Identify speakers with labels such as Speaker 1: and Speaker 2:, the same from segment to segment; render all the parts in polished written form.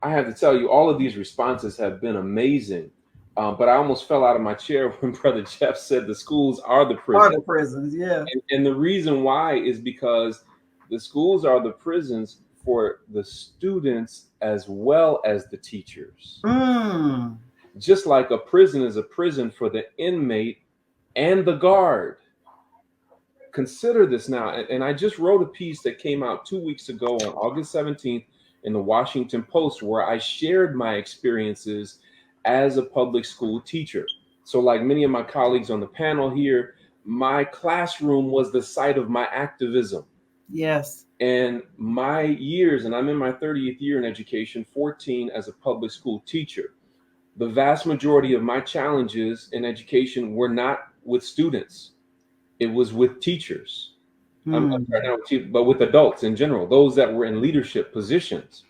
Speaker 1: I have to tell you, all of these responses have been amazing. But I almost fell out of my chair when Brother Jeff said the schools are the prisons.
Speaker 2: Are the prisons, yeah.
Speaker 1: And the reason why is because the schools are the prisons for the students as well as the teachers. Just like a prison is a prison for the inmate and the guard. Consider this now. And I just wrote a piece that came out 2 weeks ago on August 17th in the Washington Post, where I shared my experiences as a public school teacher. So like many of my colleagues on the panel here, my classroom was the site of my activism.
Speaker 2: Yes.
Speaker 1: And my years, and I'm in my 30th year in education, 14 as a public school teacher. The vast majority of my challenges in education were not with students. It was with teachers. I'm sorry, not with teachers, but with adults in general, those that were in leadership positions.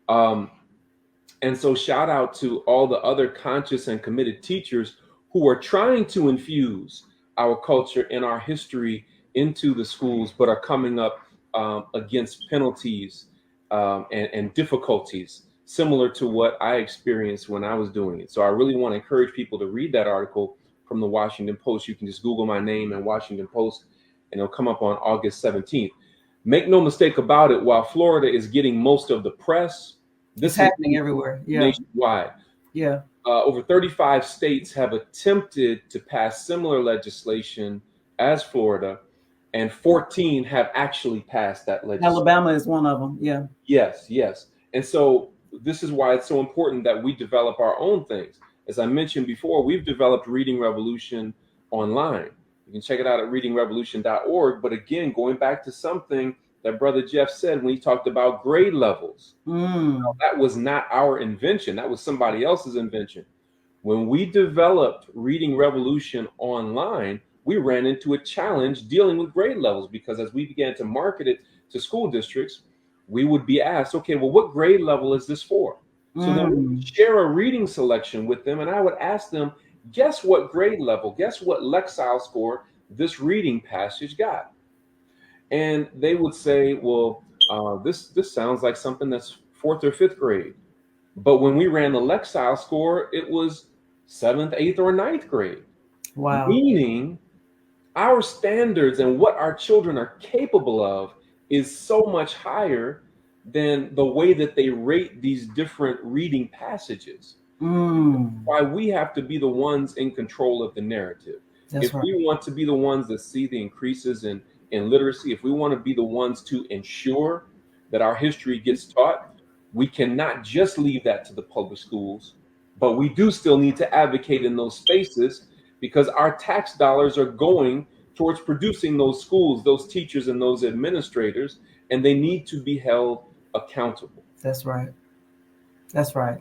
Speaker 1: And so shout out to all the other conscious and committed teachers who are trying to infuse our culture and our history into the schools, but are coming up against penalties and difficulties similar to what I experienced when I was doing it. So I really want to encourage people to read that article from the Washington Post. You can just Google my name and Washington Post, and it'll come up on August 17th. Make no mistake about it, while Florida is getting most of the press, this
Speaker 2: is happening everywhere. Yeah.
Speaker 1: Nationwide.
Speaker 2: Yeah.
Speaker 1: Over 35 states have attempted to pass similar legislation as Florida, and 14 have actually passed that legislation.
Speaker 2: Alabama is one of them. Yeah.
Speaker 1: Yes, yes. And so this is why it's so important that we develop our own things. As I mentioned before, we've developed Reading Revolution online. You can check it out at readingrevolution.org. But again, going back to something that Brother Jeff said when he talked about grade levels, that was not our invention. That was somebody else's invention. When we developed Reading Revolution online, we ran into a challenge dealing with grade levels, because as we began to market it to school districts, we would be asked, okay, well, what grade level is this for? So then we would share a reading selection with them, and I would ask them, guess what grade level, guess what Lexile score this reading passage got? And they would say, well, this sounds like something that's 4th or 5th grade. But when we ran the Lexile score, it was 7th, 8th, or 9th grade.
Speaker 2: Wow.
Speaker 1: Meaning our standards and what our children are capable of is so much higher than the way that they rate these different reading passages. Why we have to be the ones in control of the narrative.
Speaker 2: That's
Speaker 1: if
Speaker 2: right.
Speaker 1: we want to be the ones that see the increases in literacy, if we want to be the ones to ensure that our history gets taught, we cannot just leave that to the public schools, but we do still need to advocate in those spaces, because our tax dollars are going towards producing those schools, those teachers, and those administrators, and they need to be held accountable.
Speaker 2: That's right. That's right.